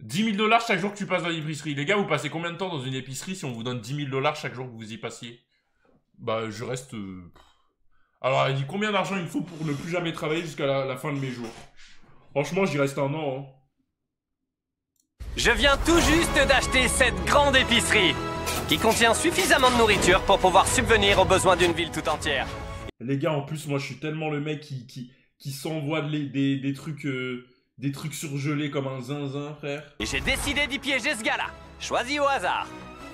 10 000 $ chaque jour que tu passes dans l'épicerie. Les gars, vous passez combien de temps dans une épicerie si on vous donne 10 000 $ chaque jour que vous y passiez? Bah, je reste... Alors, il dit combien d'argent il me faut pour ne plus jamais travailler jusqu'à la fin de mes jours. Franchement, j'y reste un an. Hein. Je viens tout juste d'acheter cette grande épicerie qui contient suffisamment de nourriture pour pouvoir subvenir aux besoins d'une ville tout entière. Les gars, en plus, moi, je suis tellement le mec qui s'envoie des trucs surgelés comme un zinzin, frère. Et j'ai décidé d'y piéger ce gars-là, choisi au hasard.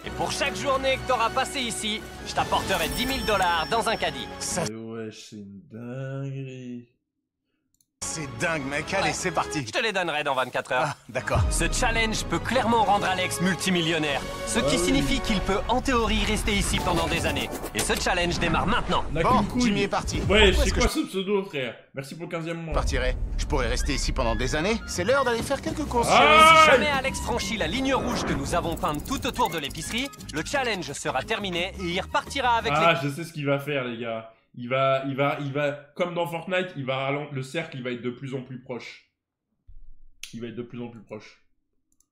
Et pour chaque journée que t'auras passé ici, je t'apporterai 10 000 $ dans un caddie. Ça... Wesh, c'est une dinguerie. C'est dingue, mec. Allez, c'est parti. Je te les donnerai dans 24 heures. Ah, d'accord. Ce challenge peut clairement rendre Alex multimillionnaire. Ce qui signifie qu'il peut, en théorie, rester ici pendant des années. Et ce challenge démarre maintenant. Bon, Jimmy est parti. Ouais, c'est quoi ce pseudo, frère? Merci pour le 15e mois. Je partirai. Je pourrais rester ici pendant des années. C'est l'heure d'aller faire quelques courses. Si jamais Alex franchit la ligne rouge que nous avons peinte tout autour de l'épicerie, le challenge sera terminé et il repartira avec je sais ce qu'il va faire, les gars. Il va, comme dans Fortnite, le cercle, il va être de plus en plus proche. Il va être de plus en plus proche.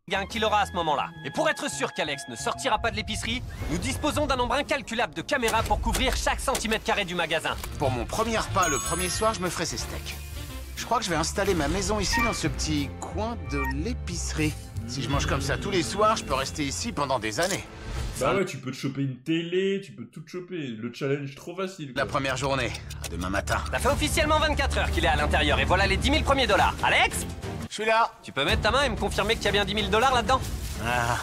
gain qu'il aura à ce moment-là. Et pour être sûr qu'Alex ne sortira pas de l'épicerie, nous disposons d'un nombre incalculable de caméras pour couvrir chaque centimètre carré du magasin. Pour mon premier repas le premier soir, je me ferai ces steaks. Je crois que je vais installer ma maison ici dans ce petit coin de l'épicerie. Si je mange comme ça tous les soirs, je peux rester ici pendant des années. Bah ouais, tu peux te choper une télé, tu peux tout te choper. Le challenge trop facile, quoi. La première journée, à demain matin. Ça fait officiellement 24 heures qu'il est à l'intérieur et voilà les 10 000 premiers dollars. Alex, je suis là. Tu peux mettre ta main et me confirmer qu'il y a bien 10 000 $ là-dedans? Ah.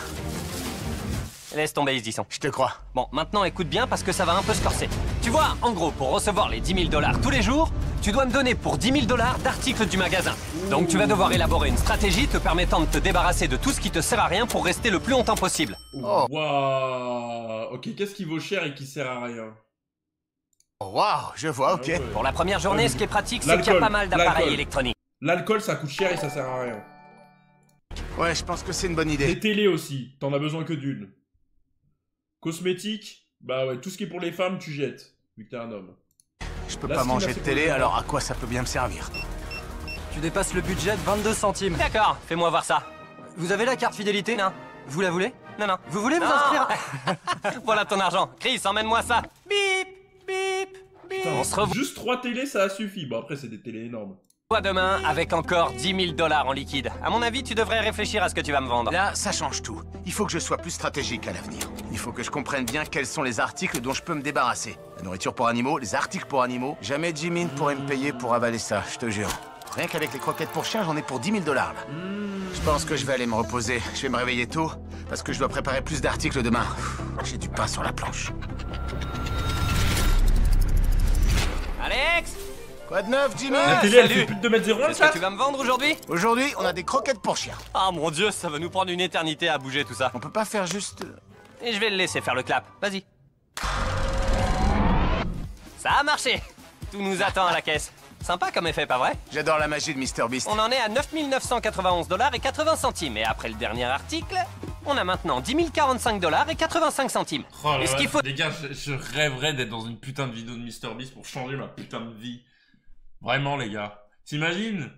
Laisse tomber, ils y sont. Je te crois. Bon, maintenant écoute bien parce que ça va un peu se corser. Tu vois, en gros, pour recevoir les 10 000 $ tous les jours, tu dois me donner pour 10 000 $ d'articles du magasin. Donc tu vas devoir élaborer une stratégie te permettant de te débarrasser de tout ce qui te sert à rien pour rester le plus longtemps possible. Oh. Waouh. Ok, qu'est-ce qui vaut cher et qui sert à rien? Waouh, je vois, ok. Ah ouais. Pour la première journée, ce qui est pratique, c'est qu'il y a pas mal d'appareils électroniques. L'alcool, ça coûte cher et ça sert à rien. Ouais, je pense que c'est une bonne idée. Les télés aussi, t'en as besoin que d'une. Cosmétiques, bah ouais, tout ce qui est pour les femmes, tu jettes, vu que t'es un homme. Je peux pas manger de télé, alors à quoi ça peut bien me servir? Tu dépasses le budget de 22 centimes. D'accord, fais-moi voir ça. Vous avez la carte fidélité? Non. Vous la voulez? Non. Vous voulez vous inscrire? Voilà ton argent. Chris, emmène-moi ça. Bip, bip, bip. Putain, On se revoit juste 3 télés, ça a suffi. Bon, après, c'est des télés énormes. demain avec encore 10 000 $ en liquide. À mon avis, tu devrais réfléchir à ce que tu vas me vendre. Là, ça change tout. Il faut que je sois plus stratégique à l'avenir. Il faut que je comprenne bien quels sont les articles dont je peux me débarrasser. La nourriture pour animaux, les articles pour animaux. Jamais Jimmy ne pourrait me payer pour avaler ça, je te jure. Rien qu'avec les croquettes pour chiens, j'en ai pour 10 000 $ là. Je pense que je vais aller me reposer. Je vais me réveiller tôt, parce que je dois préparer plus d'articles demain. J'ai du pain sur la planche. Alex, Quoi de neuf, Jimmy? La télé, elle salut. fait plus de 2,01 m, qu'est-ce que tu vas me vendre aujourd'hui? Aujourd'hui, on a des croquettes pour chiens. Ah mon dieu, ça va nous prendre une éternité à bouger tout ça. On peut pas faire juste... Et je vais le laisser faire le clap. Vas-y. Ça a marché. Tout nous attend à la caisse. Sympa comme effet, pas vrai? J'adore la magie de Mr Beast. On en est à 9 991 $ et 80 centimes. Et après le dernier article, on a maintenant 10 045 $ et 85 centimes. Oh là Et ce qu'il faut... Les gars, je rêverais d'être dans une putain de vidéo de MrBeast pour changer ma putain de vie. Vraiment, les gars. T'imagines?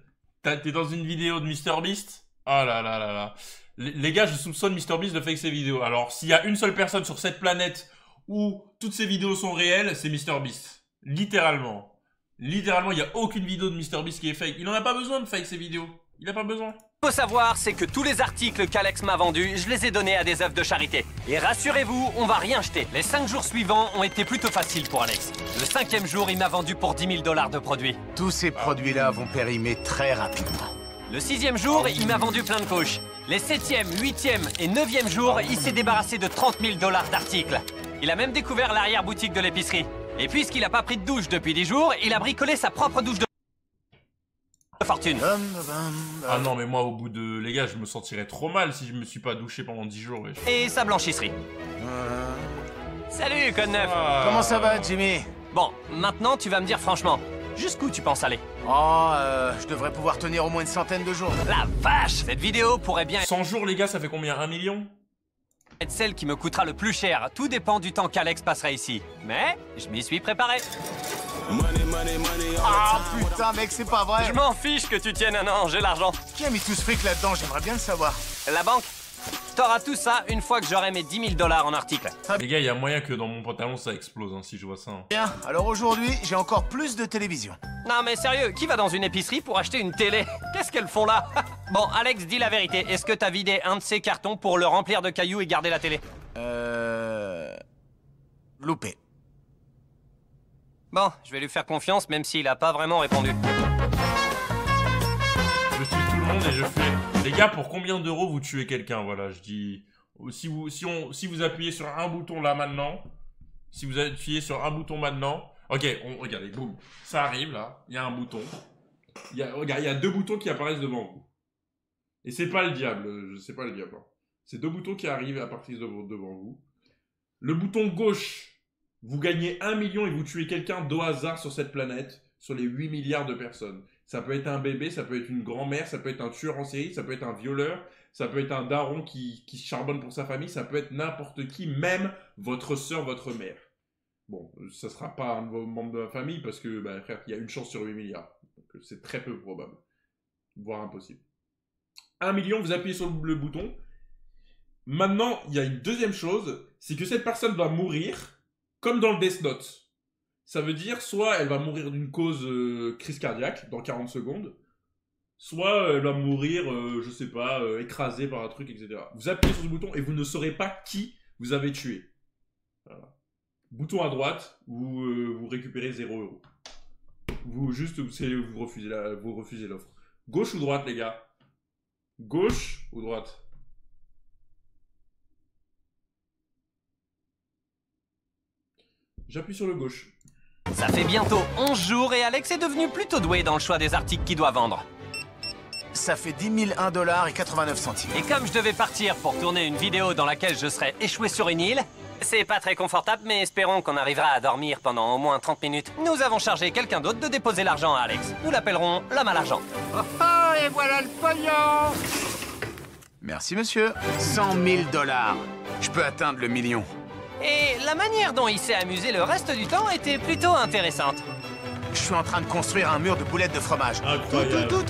T'es dans une vidéo de MrBeast? Oh là là là là. Les gars, je soupçonne MrBeast de fake ses vidéos. Alors, s'il y a une seule personne sur cette planète où toutes ces vidéos sont réelles, c'est MrBeast. Littéralement. Littéralement, il n'y a aucune vidéo de MrBeast qui est fake. Il n'en a pas besoin de fake ses vidéos. Il n'a pas besoin. Faut savoir, c'est que tous les articles qu'Alex m'a vendus, je les ai donnés à des œuvres de charité. Et rassurez-vous, on va rien jeter. Les 5 jours suivants ont été plutôt faciles pour Alex. Le 5e jour, il m'a vendu pour 10 000 $ de produits. Tous ces produits-là vont périmer très rapidement. Le 6e jour, il m'a vendu plein de couches. Les 7e, 8e et 9e jours, il s'est débarrassé de 30 000 $ d'articles. Il a même découvert l'arrière-boutique de l'épicerie. Et puisqu'il n'a pas pris de douche depuis 10 jours, il a bricolé sa propre douche de fortune. Ah non, mais moi, au bout de... Les gars, je me sentirais trop mal si je me suis pas douché pendant 10 jours, wesh. Et sa blanchisserie. Salut, Code 9. Comment ça va, Jimmy? Bon, maintenant, tu vas me dire franchement, jusqu'où tu penses aller? Oh, je devrais pouvoir tenir au moins une centaine de jours. La vache! Cette vidéo pourrait bien 100 jours, les gars, ça fait combien? 1 million? être celle qui me coûtera le plus cher. Tout dépend du temps qu'Alex passera ici. Mais je m'y suis préparé. Ah putain, mec, c'est pas vrai. Je m'en fiche que tu tiennes un an, j'ai l'argent. Qui a mis tout ce fric là-dedans? J'aimerais bien le savoir. La banque. T'auras tout ça une fois que j'aurai mes 10 000 $ en article. Les gars, il y a moyen que dans mon pantalon ça explose hein, si je vois ça. Hein. Bien, alors aujourd'hui, j'ai encore plus de télévision. Non mais sérieux, qui va dans une épicerie pour acheter une télé? Qu'est-ce qu'elles font là? Bon, Alex, dis la vérité. Est-ce que t'as vidé un de ces cartons pour le remplir de cailloux et garder la télé? Loupé. Bon, je vais lui faire confiance même s'il a pas vraiment répondu. Je tue tout le monde et je fais... Les gars, pour combien d'euros vous tuez quelqu'un? Voilà, je dis... Si vous appuyez sur un bouton là maintenant... Si vous appuyez sur un bouton maintenant... Ok, regardez, boum. Ça arrive là, il y a un bouton. Regarde, il y a deux boutons qui apparaissent devant vous. Et c'est pas le diable, c'est pas le diable. Hein. C'est deux boutons qui arrivent à partir devant vous. Le bouton gauche, vous gagnez 1 million et vous tuez quelqu'un d'au hasard sur cette planète, sur les 8 milliards de personnes. Ça peut être un bébé, ça peut être une grand-mère, ça peut être un tueur en série, ça peut être un violeur, ça peut être un daron qui charbonne pour sa famille, ça peut être n'importe qui, même votre soeur, votre mère. Bon, ça sera pas un de vos membres de la famille parce que, bah, frère, il y a une chance sur 8 milliards. Donc c'est très peu probable, voire impossible. 1 million, vous appuyez sur le bouton. Maintenant, il y a une deuxième chose, c'est que cette personne va mourir comme dans le Death Note. Ça veut dire, soit elle va mourir d'une cause crise cardiaque dans 40 secondes, soit elle va mourir, je sais pas, écrasée par un truc, etc. Vous appuyez sur ce bouton et vous ne saurez pas qui vous avez tué. Voilà. Bouton à droite, vous récupérez 0 €. Vous refusez l'offre. Gauche ou droite, les gars? Gauche ou droite? J'appuie sur le gauche. Ça fait bientôt 11 jours et Alex est devenu plutôt doué dans le choix des articles qu'il doit vendre. Ça fait 10 001 $ et 89 centimes. Et comme je devais partir pour tourner une vidéo dans laquelle je serais échoué sur une île, c'est pas très confortable, mais espérons qu'on arrivera à dormir pendant au moins 30 minutes. Nous avons chargé quelqu'un d'autre de déposer l'argent à Alex. Nous l'appellerons l'homme à l'argent. Oh, et voilà le pognon! Merci, monsieur. 100 000 $. Je peux atteindre le million. Et la manière dont il s'est amusé le reste du temps était plutôt intéressante. Je suis en train de construire un mur de boulettes de fromage. Incroyable. Tout.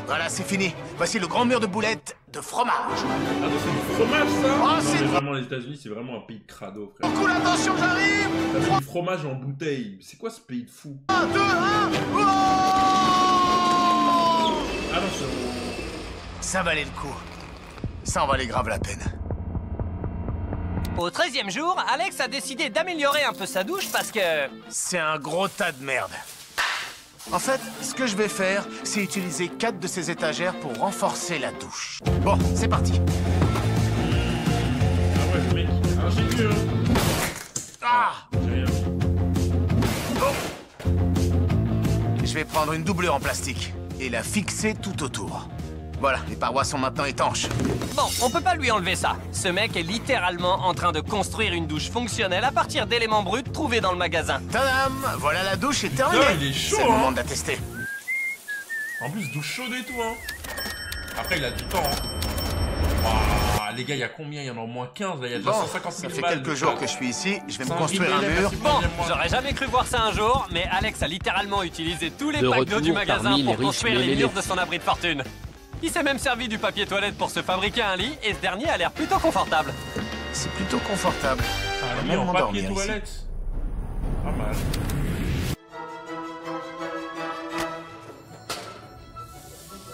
Voilà, c'est fini. Voici le grand mur de boulettes de fromage. Ah, donc c'est du fromage, ça? Oh, Non, c'est- mais vraiment, les États-Unis, c'est vraiment un pays de crado, frère. Cool, attention, j'arrive! T'as fait du fromage en bouteille. C'est quoi ce pays de fou? 1, 2, 1... Oh! Ah non, Ça valait le coup. Ça en valait grave la peine. Au 13e jour, Alex a décidé d'améliorer un peu sa douche parce que... C'est un gros tas de merde. En fait, ce que je vais faire, c'est utiliser 4 de ces étagères pour renforcer la douche. Bon, c'est parti. Ah ouais, le mec, ingénieux, hein. Ah! J'ai rien. Je vais prendre une doublure en plastique et la fixer tout autour. Voilà, les parois sont maintenant étanches. Bon, on peut pas lui enlever ça. Ce mec est littéralement en train de construire une douche fonctionnelle à partir d'éléments bruts trouvés dans le magasin. Tadam! Voilà, la douche est terminée. il est chaud, C'est le hein. moment de la tester. En plus, douche chaude et tout, hein. Après, il a du temps, hein. Waouh, les gars, il y a combien? Il y en a au moins 15, là. Il y a déjà Bon, 150 ça 000 fait balles quelques de jours ça. que je suis ici. Je vais me Sans construire un rigoler, mur. merci. Bon, Deuxième mois. j'aurais jamais cru voir ça un jour, mais Alex a littéralement utilisé tous les De packs d'eau du retour magasin parmi pour les riches construire les mêlés. murs de son abri de fortune. Il s'est même servi du papier toilette pour se fabriquer un lit, et ce dernier a l'air plutôt confortable. C'est plutôt confortable. Un On lit va même en m'endormir papier ici. toilette. Pas mal.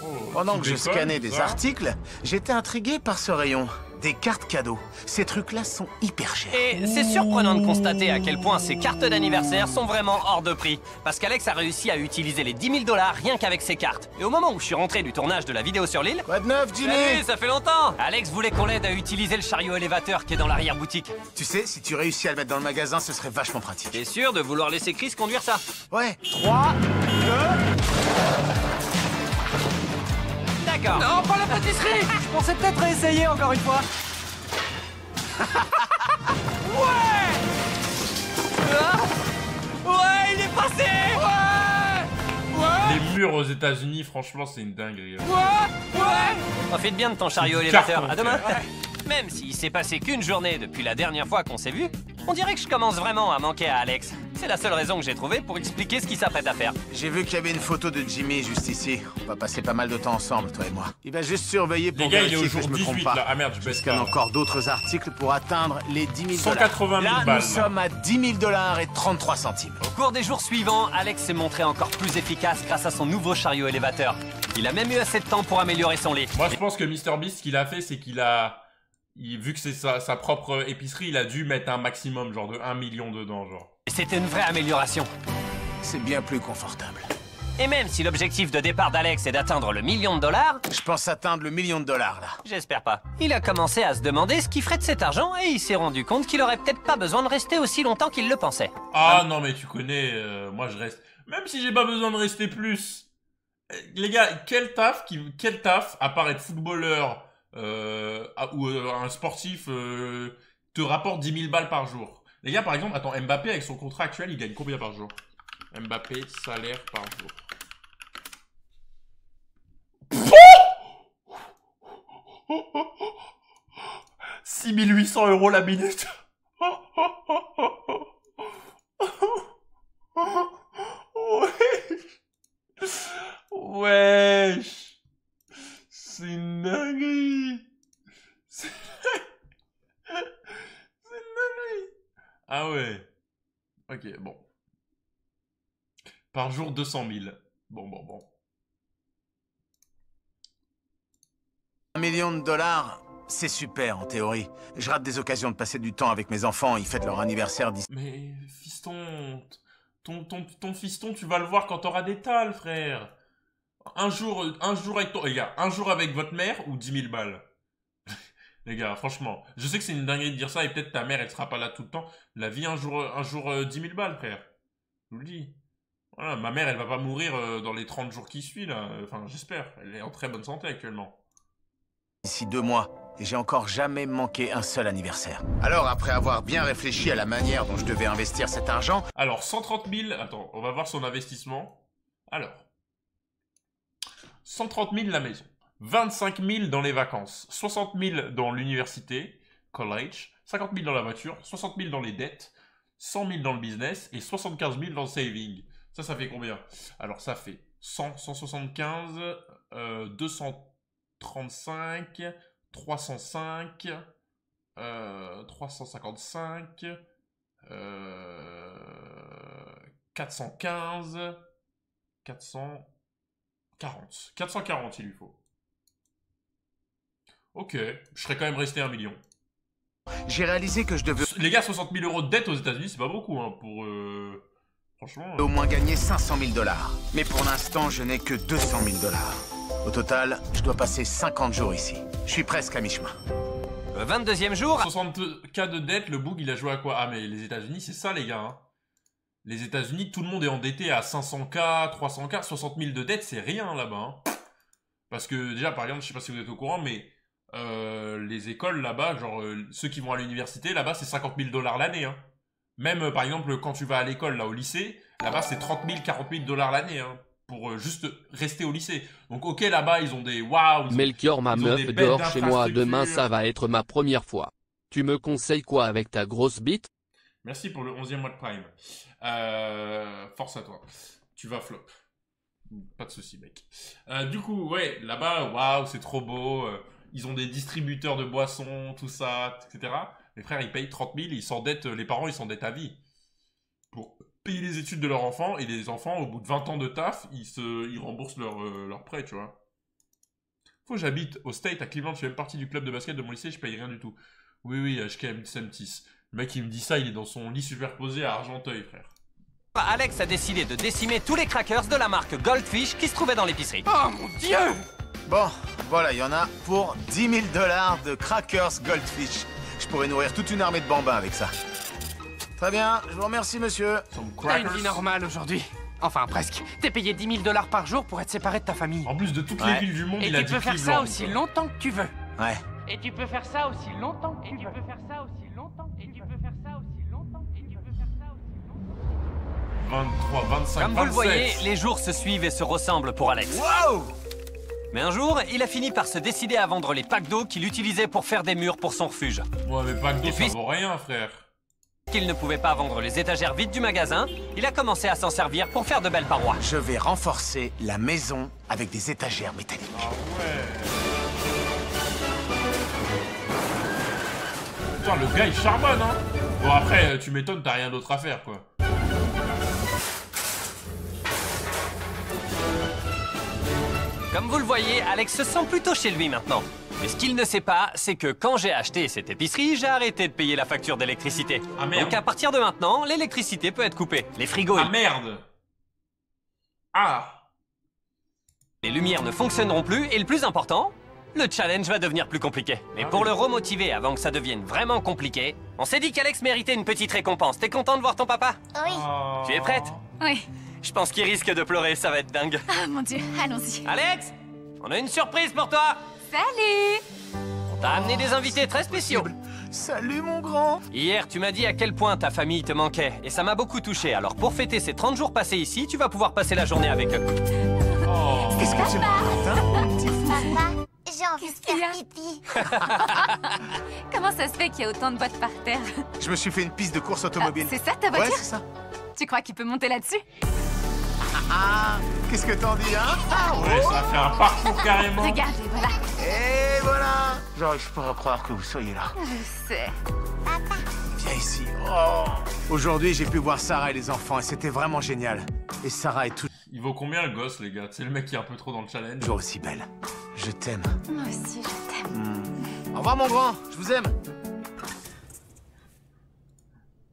Oh, Pendant tu que je déconnes, scannais des ça articles, j'étais intrigué par ce rayon. Des cartes cadeaux. Ces trucs-là sont hyper chers. Et c'est surprenant de constater à quel point ces cartes d'anniversaire sont vraiment hors de prix. Parce qu'Alex a réussi à utiliser les 10 000 $ rien qu'avec ses cartes. Et au moment où je suis rentré du tournage de la vidéo sur l'île... Quoi de neuf, Jimmy? Salut, ça fait longtemps! Alex voulait qu'on l'aide à utiliser le chariot élévateur qui est dans l'arrière-boutique. Tu sais, si tu réussis à le mettre dans le magasin, ce serait vachement pratique. T'es sûr de vouloir laisser Chris conduire ça? Ouais, 3, 2... D'accord. Non, pas la pâtisserie. Je pensais peut-être réessayer encore une fois. Ouais, il est passé! Les murs aux États-Unis, franchement, c'est une dinguerie. Profite bien de ton chariot C'est du élévateur. carton, À demain. frère. Même s'il s'est passé qu'une journée depuis la dernière fois qu'on s'est vu, on dirait que je commence vraiment à manquer à Alex. C'est la seule raison que j'ai trouvée pour expliquer ce qu'il s'apprête à faire. J'ai vu qu'il y avait une photo de Jimmy juste ici. On va passer pas mal de temps ensemble, toi et moi. Il va juste surveiller pour Les gars, il est vérifier au que jour je me trompe 18 pas. là. Ah merde, je baisse Scanne pas. encore d'autres articles pour atteindre les 10 000 180 000 Là, balles. nous sommes à 10 000 $ et 33 centimes. Au cours des jours suivants, Alex s'est montré encore plus efficace grâce à son nouveau chariot élévateur. Il a même eu assez de temps pour améliorer son lit. Moi, je pense que MrBeast, ce qu'il a fait, c'est qu'il a... vu que c'est sa propre épicerie, il a dû mettre un maximum, genre de 1 million dedans, genre. Et c'était une vraie amélioration. C'est bien plus confortable. Et même si l'objectif de départ d'Alex est d'atteindre le $1 million, Je pense atteindre le $1 million, là. j'espère pas. Il a commencé à se demander ce qu'il ferait de cet argent et il s'est rendu compte qu'il aurait peut-être pas besoin de rester aussi longtemps qu'il le pensait. Ah non, mais tu connais, moi je reste... Même si j'ai pas besoin de rester plus. Les gars, quel taf, à part être footballeur ou un sportif, te rapporte 10 000 balles par jour? Les gars, par exemple, attends, Mbappé, avec son contrat actuel, il gagne combien par jour? Mbappé, salaire par jour. 6 800 € la minute. Wesh. C'est une dinguerie. C'est une dinguerie. Ah ouais. Ok, bon. Par jour, 200 000. Bon. $1 million, c'est super en théorie. Je rate des occasions de passer du temps avec mes enfants, ils fêtent leur anniversaire d'ici. Mais fiston, ton fiston, tu vas le voir quand t'auras des tales, frère. Un jour avec ton... Les gars, un jour avec votre mère ou 10 000 balles. Les gars, franchement, je sais que c'est une dinguerie de dire ça et peut-être ta mère, elle sera pas là tout le temps. La vie, un jour 10 000 balles, frère. Je vous le dis. Voilà, ma mère, elle va pas mourir dans les 30 jours qui suivent, là. Enfin, j'espère. Elle est en très bonne santé actuellement. D'ici 2 mois, et j'ai encore jamais manqué un seul anniversaire. Alors, après avoir bien réfléchi à la manière dont je devais investir cet argent... Alors, 130 000... Attends, on va voir son investissement. Alors. 130 000 la maison. 25 000 dans les vacances. 60 000 dans l'université, college. 50 000 dans la voiture. 60 000 dans les dettes. 100 000 dans le business. Et 75 000 dans le saving. Ça fait combien? Alors, ça fait 100, 175, 235, 305, 355, 415, 440. 440 il lui faut. Ok, je serais quand même resté 1 million. J'ai réalisé que je devais Les gars, 60 000 € de dette aux États-Unis, c'est pas beaucoup, hein, pour... Franchement... au moins gagner 500 000 $. Mais pour l'instant, je n'ai que 200 000 $. Au total, je dois passer 50 jours ici. Je suis presque à mi-chemin. Le 22e jour, 60K de dette, le boug, il a joué à quoi? Ah, mais les États-Unis, c'est ça, les gars. Hein. Les États-Unis, tout le monde est endetté à 500K, 300K, 60 000 de dette, c'est rien là-bas. Hein. Parce que déjà, par exemple, je sais pas si vous êtes au courant, mais les écoles là-bas, genre ceux qui vont à l'université, là-bas, c'est 50 000 $ l'année. Hein. Même, par exemple, quand tu vas à l'école, là, au lycée, là-bas, c'est 30 000, 40 000 $ l'année. Hein. Pour juste rester au lycée. Donc ok, là-bas, ils ont des waouh. Melchior, ma meuf dort chez moi demain, ça va être ma première fois. Tu me conseilles quoi avec ta grosse bite? Merci pour le 11e mois de Prime. Force à toi. Tu vas flop. Pas de soucis, mec. Du coup, ouais, là-bas, waouh, c'est trop beau. Ils ont des distributeurs de boissons, tout ça, etc. Les frères, ils payent 30 000, ils s'endettent, les parents, ils s'endettent à vie. Pour payer les études de leurs enfants, et les enfants, au bout de 20 ans de taf, ils remboursent leur prêt, tu vois. Faut que j'habite au State, à Cleveland, je fais même partie du club de basket de mon lycée, je paye rien du tout. Oui, HKM Semtis. Le mec, il me dit ça, il est dans son lit superposé à Argenteuil, frère. Alex a décidé de décimer tous les crackers de la marque Goldfish qui se trouvaient dans l'épicerie. Oh mon Dieu! Bon, voilà, il y en a pour 10 000 $ de crackers Goldfish. Je pourrais nourrir toute une armée de bambins avec ça. Très bien, je vous remercie, monsieur. T'as une vie normale aujourd'hui. Enfin, presque. T'es payé 10 000 $ par jour pour être séparé de ta famille. En plus de toutes les villes du monde, Et il a tu dit peux faire Cleveland, ça aussi quoi. longtemps que tu veux. Ouais. Et tu peux faire ça aussi longtemps que tu veux. faire ça aussi longtemps. Et tu peux faire ça aussi longtemps. Et tu peux faire ça aussi longtemps. 23, 25, Comme 27. vous le voyez, les jours se suivent et se ressemblent pour Alex. Waouh! Mais un jour, il a fini par se décider à vendre les packs d'eau qu'il utilisait pour faire des murs pour son refuge. Ouais, mais pack d'eau, Et puis- ça vaut rien, frère. puisqu'il ne pouvait pas vendre les étagères vides du magasin, il a commencé à s'en servir pour faire de belles parois. Je vais renforcer la maison avec des étagères métalliques. Ah ouais. Putain, le gars il charbonne, hein. Bon après, tu m'étonnes, t'as rien d'autre à faire, quoi. Comme vous le voyez, Alex se sent plutôt chez lui maintenant. Mais ce qu'il ne sait pas, c'est que quand j'ai acheté cette épicerie, j'ai arrêté de payer la facture d'électricité. Ah merde. Donc à partir de maintenant, l'électricité peut être coupée. Les frigos Ah merde. Ah. les lumières ne fonctionneront plus et le plus important, le challenge va devenir plus compliqué. Mais pour le remotiver avant que ça devienne vraiment compliqué, on s'est dit qu'Alex méritait une petite récompense. T'es content de voir ton papa? Oui. Tu es prête? Oui. Je pense qu'il risque de pleurer, ça va être dingue. Ah mon Dieu, allons-y. Alex, on a une surprise pour toi. Salut. On t'a amené des invités très spéciaux. Salut mon grand. Hier, tu m'as dit à quel point ta famille te manquait et ça m'a beaucoup touché. Alors pour fêter ces 30 jours passés ici, tu vas pouvoir passer la journée avec eux. Oh. Qu'est-ce que tu m'as mon petit fou? Papa, j'ai envie de Qu'est-ce qu'il y a? faire pipi. Comment ça se fait qu'il y a autant de boîtes par terre? Je me suis fait une piste de course automobile. C'est ça ta Ouais, voiture? c'est ça. Tu crois qu'il peut monter là-dessus? Ah, qu'est-ce que t'en dis, hein? Ah Ouais, ça a fait un parcours carrément. Regarde, et voilà. Et voilà. J'arrive pas à croire que vous soyez là. Je sais. Viens ici. Oh. Aujourd'hui, j'ai pu voir Sarah et les enfants et c'était vraiment génial. Et Sarah est Il vaut combien le gosse, les gars? C'est le mec qui est un peu trop dans le challenge. toujours aussi belle. Je t'aime. Moi aussi, je t'aime. Au revoir mon grand, je vous aime.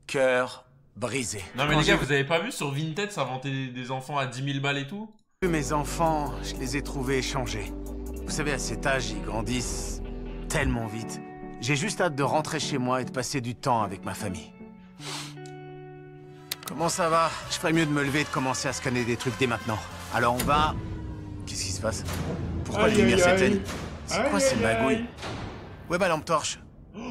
Cœur brisé. Non mais Quand les gars, j'ai vous avez pas vu sur Vinted s'inventer des enfants à 10 000 balles et tout? vu mes enfants, je les ai trouvés changés. Vous savez, à cet âge, ils grandissent tellement vite. J'ai juste hâte de rentrer chez moi et de passer du temps avec ma famille. Comment ça va? Je ferais mieux de me lever et de commencer à scanner des trucs dès maintenant. Alors on va... Qu'est-ce qui se passe? Pourquoi les lumières s'éteignent? C'est quoi ces magouilles? Où est ma lampe torche?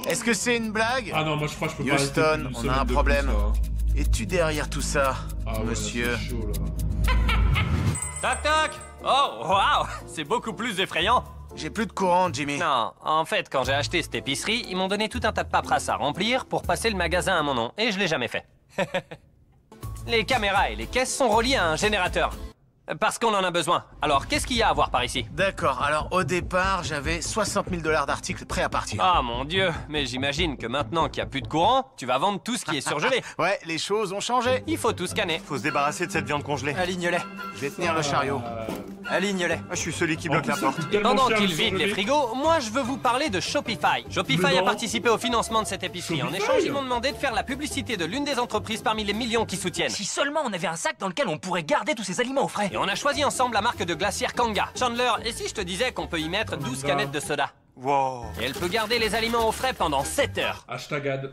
Est-ce que c'est une blague? Ah non, moi je crois que je peux pas rester Houston, plus d'une on semaine a un de problème. plus, là, hein. Es-tu derrière tout ça, Ah ouais, là, monsieur? c'est chaud, là. Toc toc. Oh, waouh, c'est beaucoup plus effrayant. J'ai plus de courant, Jimmy. Non, en fait, quand j'ai acheté cette épicerie, ils m'ont donné tout un tas de paperasse à remplir pour passer le magasin à mon nom, et je l'ai jamais fait. Les caméras et les caisses sont reliées à un générateur. Parce qu'on en a besoin. Alors, qu'est-ce qu'il y a à voir par ici? D'accord, alors au départ, j'avais 60 000 $ d'articles prêts à partir. Ah mon Dieu, mais j'imagine que maintenant qu'il n'y a plus de courant, tu vas vendre tout ce qui est surgelé. Ouais, les choses ont changé. Il faut tout scanner. Faut se débarrasser de cette viande congelée. Aligne-les. Je vais tenir le chariot. Aligne-les. Ah, je suis celui qui En bloque plus, la ça porte. coûte tellement Pendant cher, qu'ils le vident les surgelé. frigos, moi je veux vous parler de Shopify. Shopify a Non. participé au financement de cette épicerie. En Shopify. échange, ils m'ont demandé de faire la publicité de l'une des entreprises parmi les millions qui soutiennent. Si seulement on avait un sac dans lequel on pourrait garder tous ces aliments au frais. Et on a choisi ensemble la marque de glacière Kanga. Chandler, et si je te disais qu'on peut y mettre 12 canettes de soda? Wow. Et elle peut garder les aliments au frais pendant 7 heures. Hashtag ad.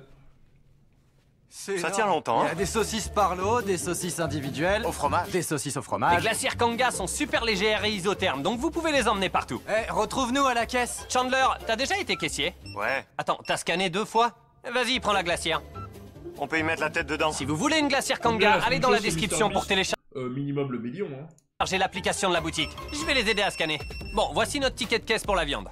Ça tient longtemps, Il y hein. a des saucisses par lot, des saucisses individuelles, Au fromage. des saucisses au Les fromage. glacières Kanga sont super légères et isothermes, donc vous pouvez les emmener partout. Eh, retrouve-nous à la caisse. Chandler, t'as déjà été caissier? Ouais. Attends, t'as scanné 2 fois? Vas-y, prends la glacière. On peut y mettre la tête dedans. Si vous voulez une glacière Combien Kanga, la allez dans la Smucho, c'est description Mr. pour Beast télécharger Minimum le million, hein. l'application de la boutique. Je vais les aider à scanner. Bon, voici notre ticket de caisse pour la viande.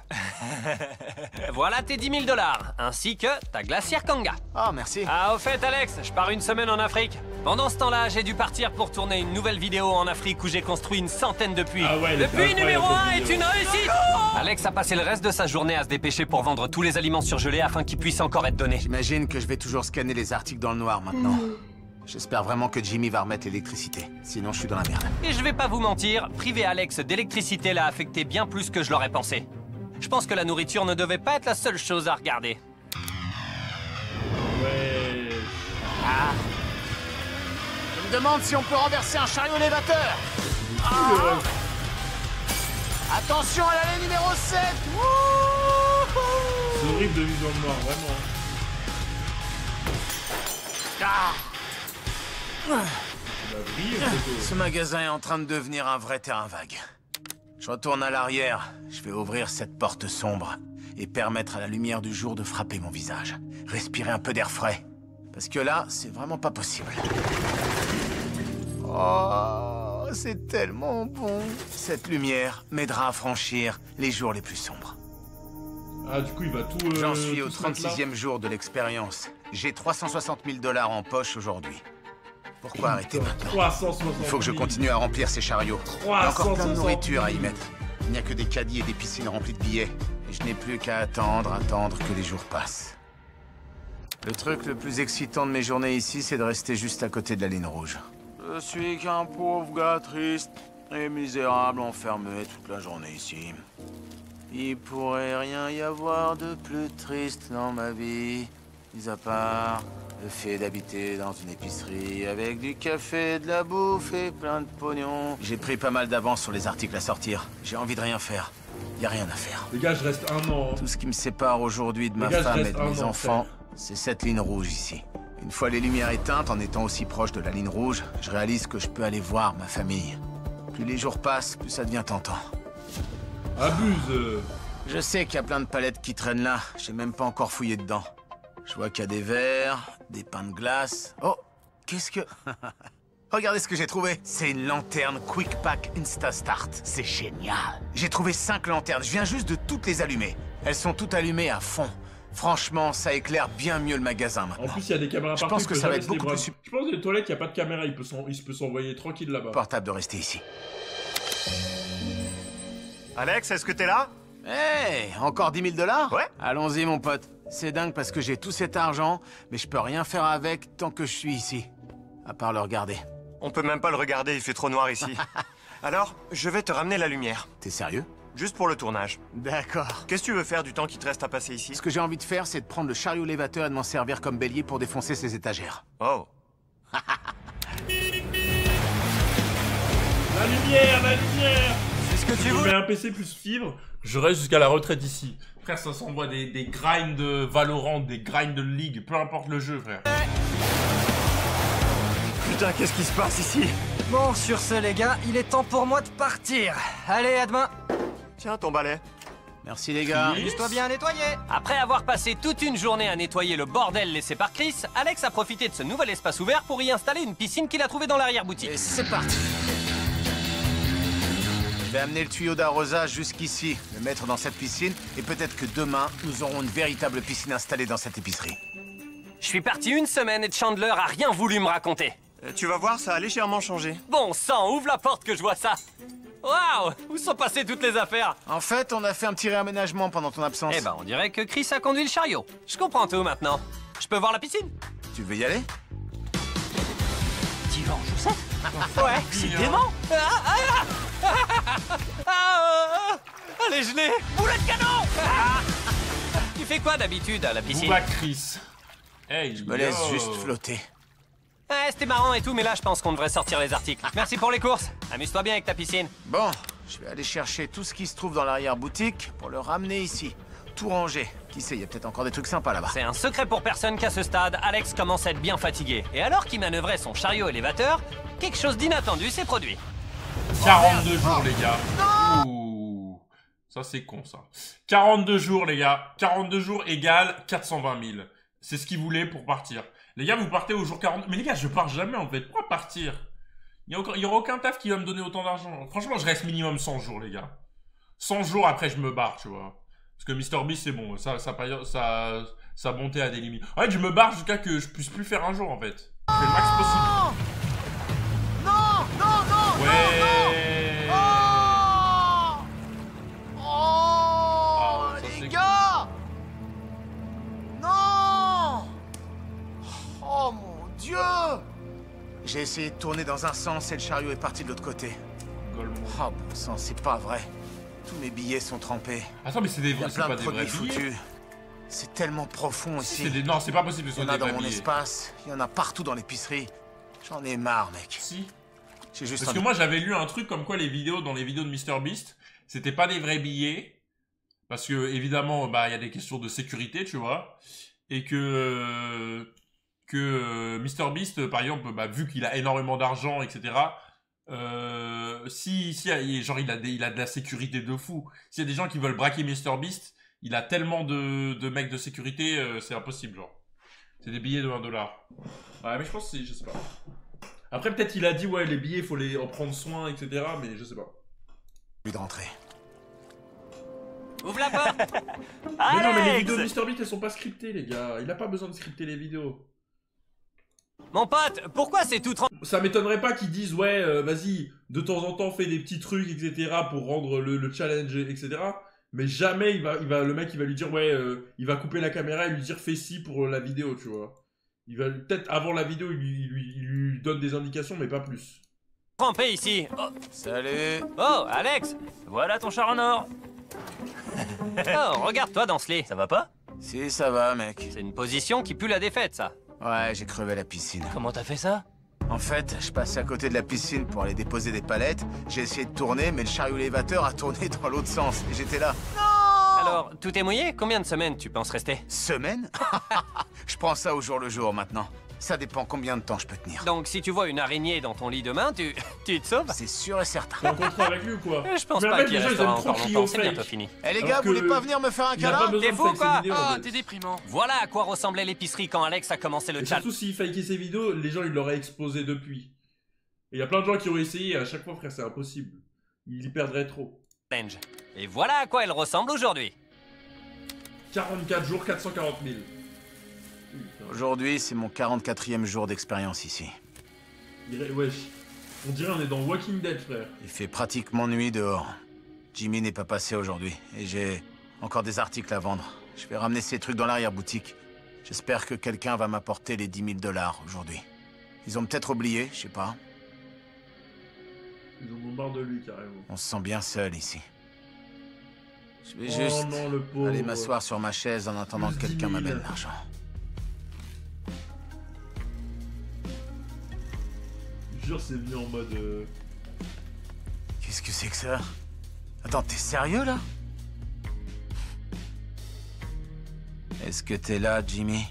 Voilà tes 10 000 $, ainsi que ta glacière Kanga. Oh, merci. Ah, au fait, Alex, je pars une semaine en Afrique. Pendant ce temps-là, j'ai dû partir pour tourner une nouvelle vidéo en Afrique où j'ai construit une centaine de puits. Ah ouais, le puits incroyable, numéro 1 cette est vidéo. une réussite. Alex a passé le reste de sa journée à se dépêcher pour vendre tous les aliments surgelés afin qu'ils puissent encore être donnés. J'imagine que je vais toujours scanner les articles dans le noir maintenant. J'espère vraiment que Jimmy va remettre l'électricité. Sinon, je suis dans la merde. Et je vais pas vous mentir, priver Alex d'électricité l'a affecté bien plus que je l'aurais pensé. Je pense que la nourriture ne devait pas être la seule chose à regarder. Ouais. Je me demande si on peut renverser un chariot élévateur. Attention à l'allée numéro 7. C'est horrible de vivre dans le noir, vraiment. Il va briller, le photo. Ce magasin est en train de devenir un vrai terrain vague. Je retourne à l'arrière. Je vais ouvrir cette porte sombre et permettre à la lumière du jour de frapper mon visage. Respirer un peu d'air frais. Parce que là, c'est vraiment pas possible. Oh, c'est tellement bon. Cette lumière m'aidera à franchir les jours les plus sombres. Ah, du coup, il va tout. J'en suis tout au se mettre là. 36e jour de l'expérience. J'ai 360 000 $ en poche aujourd'hui. Pourquoi arrêter maintenant? 360 000. Il faut que je continue à remplir ces chariots. Il y a encore plein de nourriture à y mettre. Il n'y a que des caddies et des piscines remplies de billets. Et je n'ai plus qu'à attendre que les jours passent. Le truc le plus excitant de mes journées ici, c'est de rester juste à côté de la ligne rouge. Je suis qu'un pauvre gars triste et misérable enfermé toute la journée ici. Il pourrait rien y avoir de plus triste dans ma vie, mis à part le fait d'habiter dans une épicerie avec du café, de la bouffe et plein de pognon. J'ai pris pas mal d'avance sur les articles à sortir. J'ai envie de rien faire. Y a rien à faire. Les gars, je reste un an. Tout ce qui me sépare aujourd'hui de ma femme et de mes enfants, c'est cette ligne rouge ici. Une fois les lumières éteintes, en étant aussi proche de la ligne rouge, je réalise que je peux aller voir ma famille. Plus les jours passent, plus ça devient tentant. Abuse. Je sais qu'il y a plein de palettes qui traînent là. J'ai même pas encore fouillé dedans. Je vois qu'il y a des verres, des pains de glace. Oh, qu'est-ce que... Regardez ce que j'ai trouvé. C'est une lanterne Quick Pack Insta Start. C'est génial. J'ai trouvé 5 lanternes. Je viens juste de toutes les allumer. Elles sont toutes allumées à fond. Franchement, ça éclaire bien mieux le magasin maintenant. En plus, il y a des caméras partout. Je pense que ça va être beaucoup plus... Je pense que les toilettes, il n'y a pas de caméra. Il peut s'envoyer tranquille là-bas. Portable de rester ici. Alex, est-ce que t'es là? Hey, encore 10 000 $? Ouais. Allons-y, mon pote. C'est dingue parce que j'ai tout cet argent, mais je peux rien faire avec tant que je suis ici. À part le regarder. On peut même pas le regarder, il fait trop noir ici. Alors, je vais te ramener la lumière. T'es sérieux? Juste pour le tournage. D'accord. Qu'est-ce que tu veux faire du temps qui te reste à passer ici? Ce que j'ai envie de faire, c'est de prendre le chariot élévateur et de m'en servir comme bélier pour défoncer ces étagères. Oh. La lumière, la lumière! C'est ce que tu veux. veux. Je mets un PC plus fibre, je reste jusqu'à la retraite ici. Frère, ça s'envoie des grinds de Valorant, des grinds de League, peu importe le jeu, frère. Putain, qu'est-ce qui se passe ici? Bon, sur ce, les gars, il est temps pour moi de partir. Allez, à demain. Tiens, ton balai. Merci les gars. Amuse-toi bien à nettoyer. Après avoir passé toute une journée à nettoyer le bordel laissé par Chris, Alex a profité de ce nouvel espace ouvert pour y installer une piscine qu'il a trouvée dans l'arrière-boutique. Et c'est parti. Je vais amener le tuyau d'arrosage jusqu'ici, le mettre dans cette piscine, et peut-être que demain, nous aurons une véritable piscine installée dans cette épicerie. Je suis parti une semaine et Chandler a rien voulu me raconter. Tu vas voir, ça a légèrement changé. Bon sang, ouvre la porte que je vois ça. Waouh, où sont passées toutes les affaires? En fait, on a fait un petit réaménagement pendant ton absence. Eh ben, on dirait que Chris a conduit le chariot. Je comprends tout maintenant. Je peux voir la piscine? Tu veux y aller? Tu vas en chaussette? Ouais, c'est dément. Elle est gelée. Boulet de canon. Tu fais quoi d'habitude à la piscine? Bouba Chris. Hey, je me laisse juste flotter. Ouais, c'était marrant et tout, mais là, je pense qu'on devrait sortir les articles. Merci pour les courses. Amuse-toi bien avec ta piscine. Bon, je vais aller chercher tout ce qui se trouve dans l'arrière-boutique pour le ramener ici. Tout rangé. Qui sait, il y a peut-être encore des trucs sympas là-bas. C'est un secret pour personne qu'à ce stade, Alex commence à être bien fatigué. Et alors qu'il manœuvrait son chariot élévateur, quelque chose d'inattendu s'est produit. 42 jours, les gars. Ouh. Ça, c'est con, ça. 42 jours, les gars. 42 jours égale 420 000. C'est ce qu'il voulait pour partir. Les gars, vous partez au jour 40. Mais les gars, je pars jamais, en fait. Pourquoi partir? Il y aura aucun taf qui va me donner autant d'argent. Franchement, je reste minimum 100 jours, les gars. 100 jours, après, je me barre, tu vois. Parce que MrBeast, c'est bon. Sa bonté a des limites. En fait, je me barre jusqu'à que je puisse plus faire un jour, en fait. Je fais le max possible. Non, non, non, ouais. non, oh, les gars. Non. Oh mon Dieu. J'ai essayé de tourner dans un sens et le chariot est parti de l'autre côté. Oh bon sang, c'est pas vrai. Tous mes billets sont trempés. Attends, mais c'est des vrais billets. Il y a plein de produits foutus. C'est tellement profond ici. Non, c'est pas possible. Il y en a dans mon espace. Il y en a partout dans l'épicerie. J'en ai marre, mec. Si. Juste parce que moi, j'avais lu un truc comme quoi dans les vidéos de MrBeast, c'était pas des vrais billets. Parce que, évidemment, bah, il y a des questions de sécurité, tu vois. Et que MrBeast, par exemple, bah, vu qu'il a énormément d'argent, etc., genre il a de la sécurité de fou. S'il y a des gens qui veulent braquer MrBeast, il a tellement de mecs de sécurité, c'est impossible, genre. C'est des billets de 1 $. Ouais, mais je pense que je sais pas. Après, peut-être il a dit, ouais, les billets, il faut en prendre soin, etc., mais je sais pas. De rentrer. Ouvre la porte. Mais non, mais les Alex! vidéos de MrBeast, elles sont pas scriptées, les gars. Il a pas besoin de scripter les vidéos. Mon pote, pourquoi c'est tout Ça m'étonnerait pas qu'ils disent, ouais, vas-y, de temps en temps, fais des petits trucs, etc., pour rendre le challenge, etc. Mais jamais le mec, il va lui dire, ouais, il va couper la caméra et lui dire, fais ci pour la vidéo, tu vois. Il va, peut-être, avant la vidéo, il lui donne des indications, mais pas plus. trempé ici? Oh. Salut. Oh, Alex! Voilà ton char en or. Oh, regarde-toi dans ce lit, ça va pas? Si, ça va, mec. C'est une position qui pue la défaite, ça. Ouais, j'ai crevé la piscine. Comment t'as fait ça? En fait, je passais à côté de la piscine pour aller déposer des palettes. J'ai essayé de tourner, mais le chariot élévateur a tourné dans l'autre sens. Et j'étais là. Alors, tout est mouillé? Combien de semaines tu penses rester? Semaine? Je prends ça au jour le jour maintenant. Ça dépend combien de temps je peux tenir. Donc, si tu vois une araignée dans ton lit demain, tu te sauves? C'est sûr et certain. T'es en contrat avec lui ou quoi? Je pense Mais pas arrête, qu'il déjà, ils restera aiment trop encore crier longtemps, au c'est fake. bientôt fini. Eh les Alors gars, que vous voulez pas venir me faire un Il a pas câlin? besoin T'es de fou, fake ses quoi? vidéos, en fait. T'es déprimant. Voilà à quoi ressemblait l'épicerie quand Alex a commencé le Et challenge. surtout, s'il fakait ses vidéos, les gens, ils l'auraient explosé depuis. Et il y a plein de gens qui ont essayé, et à chaque fois, frère, c'est impossible. Ils y perdraient trop. Et voilà à quoi elle ressemble aujourd'hui. 44 jours, 440 000. Aujourd'hui, c'est mon 44e jour d'expérience ici. Wesh. On dirait on est dans Walking Dead, frère. Il fait pratiquement nuit dehors. Jimmy n'est pas passé aujourd'hui. Et j'ai encore des articles à vendre. Je vais ramener ces trucs dans l'arrière-boutique. J'espère que quelqu'un va m'apporter les 10 000 $ aujourd'hui. Ils ont peut-être oublié, je sais pas. Ils ont marre de lui, carrément. On se sent bien seul ici. Je vais Oh juste non, le pauvre. aller m'asseoir sur ma chaise en attendant que quelqu'un m'amène l'argent. Je jure, c'est venu en mode... Qu'est-ce que c'est que ça? Attends, t'es sérieux là? Est-ce que t'es là, Jimmy?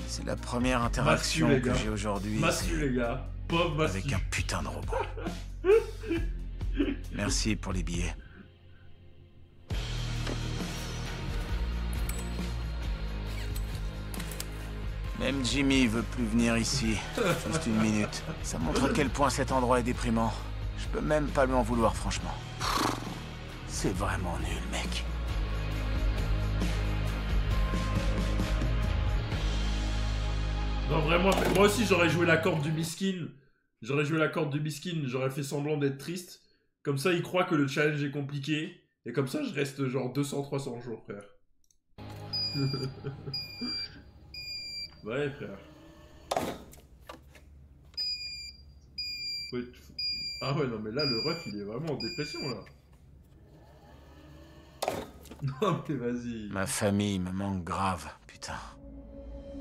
C'est la première interaction Massu, les que gars. j'ai aujourd'hui. Massu, les gars. Pauvre Massu. Avec un putain de robot. Merci pour les billets. Même Jimmy veut plus venir ici. Juste une minute. Ça montre à quel point cet endroit est déprimant. Je peux même pas lui en vouloir, franchement. C'est vraiment nul, mec. Non, vraiment, moi aussi j'aurais joué la corde du miskin. J'aurais joué la corde du miskin, j'aurais fait semblant d'être triste. Comme ça, il croit que le challenge est compliqué. Et comme ça, je reste genre 200-300 jours, frère. Ouais, frère. Ouais, ah ouais, non, mais là, le ref, il est vraiment en dépression, là. Non, mais vas-y. Ma famille me manque grave, putain.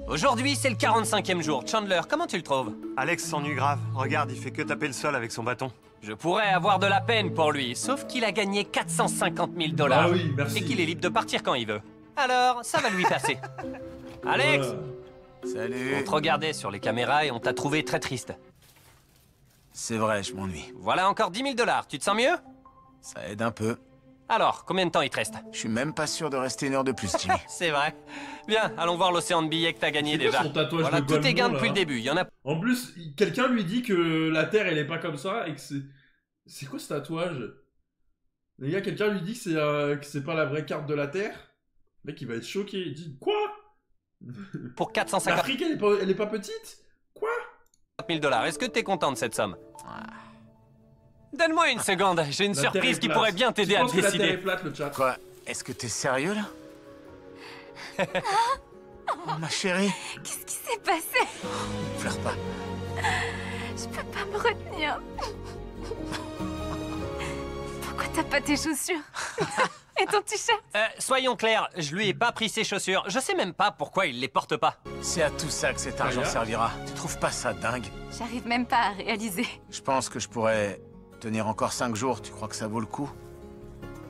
Aujourd'hui, c'est le 45e jour. Chandler, comment tu le trouves? Alex s'ennuie grave. Regarde, il fait que taper le sol avec son bâton. Je pourrais avoir de la peine pour lui, sauf qu'il a gagné 450 000 $. Ah oui, merci. Et qu'il est libre de partir quand il veut. Alors, ça va lui passer. Alex, Salut. on te regardait sur les caméras et on t'a trouvé très triste. C'est vrai, je m'ennuie. Voilà encore 10 000 $. Tu te sens mieux? Ça aide un peu. Alors, combien de temps il te reste? Je suis même pas sûr de rester une heure de plus, Jimmy. C'est vrai. Bien, allons voir l'océan de billets que t'as gagné C'est quoi déjà. son tatouage Voilà, de tout est gain Golemon, depuis là le début. Il y en a... En plus, quelqu'un lui dit que la Terre, elle est pas comme ça et que c'est... C'est quoi ce tatouage? Les gars, quelqu'un lui dit que c'est pas la vraie carte de la Terre. Le mec, il va être choqué. Il dit, quoi? Pour 450 L'Afrique, elle est pas petite? Quoi? 000 $. Est-ce que t'es content de cette somme? Donne-moi une seconde, j'ai une La Terre surprise est qui plate. pourrait bien t'aider Tu à penses que la Terre décider. est plate, le chat? Quoi? Est-ce que t'es sérieux, là? Oh, ma chérie. Qu'est-ce qui s'est passé? Pleure pas. Je peux pas me retenir. Pourquoi t'as pas tes chaussures? Et ton t-shirt? Soyons clairs, je lui ai pas pris ses chaussures. Je sais même pas pourquoi il les porte pas. C'est à tout ça que cet argent Regarde. servira. Tu trouves pas ça dingue? J'arrive même pas à réaliser. Je pense que je pourrais tenir encore 5 jours. Tu crois que ça vaut le coup?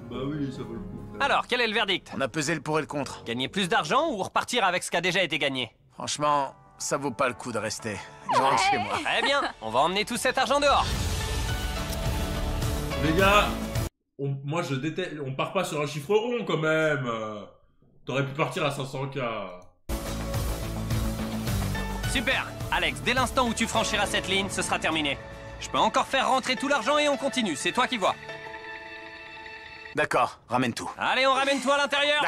Bah oui, ça vaut le coup. Alors, quel est le verdict? On a pesé le pour et le contre. Gagner plus d'argent ou repartir avec ce qui a déjà été gagné? Franchement, ça vaut pas le coup de rester. Je rentre chez moi. Très bien, on va emmener tout cet argent dehors. Les gars, moi je déteste... On part pas sur un chiffre rond, quand même. T'aurais pu partir à 500K. Super, Alex, dès l'instant où tu franchiras cette ligne, ce sera terminé. Je peux encore faire rentrer tout l'argent et on continue, c'est toi qui vois. D'accord, ramène tout. Allez, on ramène tout à l'intérieur.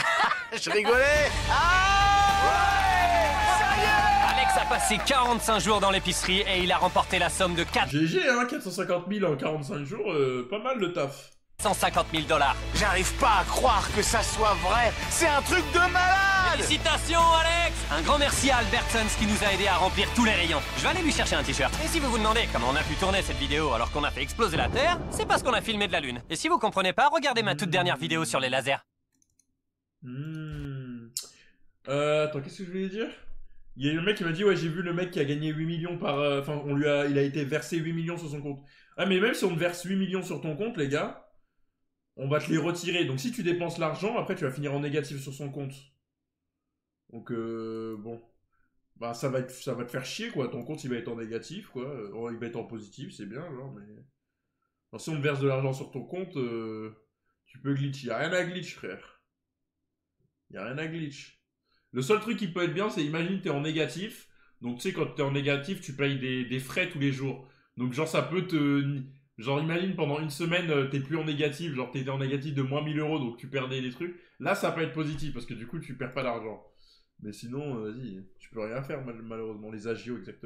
Je rigolais. Ah ouais, sérieux? Alex a passé 45 jours dans l'épicerie et il a remporté la somme de GG, hein, 450 000 en 45 jours, pas mal de taf. 150 000 $. J'arrive pas à croire que ça soit vrai. C'est un truc de malade. Félicitations, Alex! Un grand merci à Albertsons qui nous a aidé à remplir tous les rayons. Je vais aller lui chercher un t-shirt. Et si vous vous demandez comment on a pu tourner cette vidéo alors qu'on a fait exploser la Terre, c'est parce qu'on a filmé de la Lune. Et si vous comprenez pas, regardez ma toute dernière vidéo sur les lasers. Attends, qu'est-ce que je voulais dire? Il y a eu le mec qui m'a dit, ouais, j'ai vu le mec qui a gagné 8 millions par... Enfin, il a été versé 8 millions sur son compte. Ah, mais même si on te verse 8 millions sur ton compte, les gars, on va te les retirer. Donc si tu dépenses l'argent, après tu vas finir en négatif sur son compte. Donc bon. Bah ça va te faire chier quoi. Ton compte il va être en négatif quoi. Il va être en positif, c'est bien genre mais. Alors, si on te verse de l'argent sur ton compte, tu peux glitch. Y'a rien à glitch frère. Y'a rien à glitch. Le seul truc qui peut être bien, c'est imagine t'es en négatif. Donc tu sais quand t'es en négatif, tu payes des frais tous les jours. Donc genre ça peut te... Genre imagine pendant une semaine t'es plus en négatif, genre t'étais en négatif de moins 1000 €, donc tu perdais des trucs. Là ça peut être positif parce que du coup tu perds pas d'argent. Mais sinon vas-y, tu peux rien faire malheureusement, les agios exactement.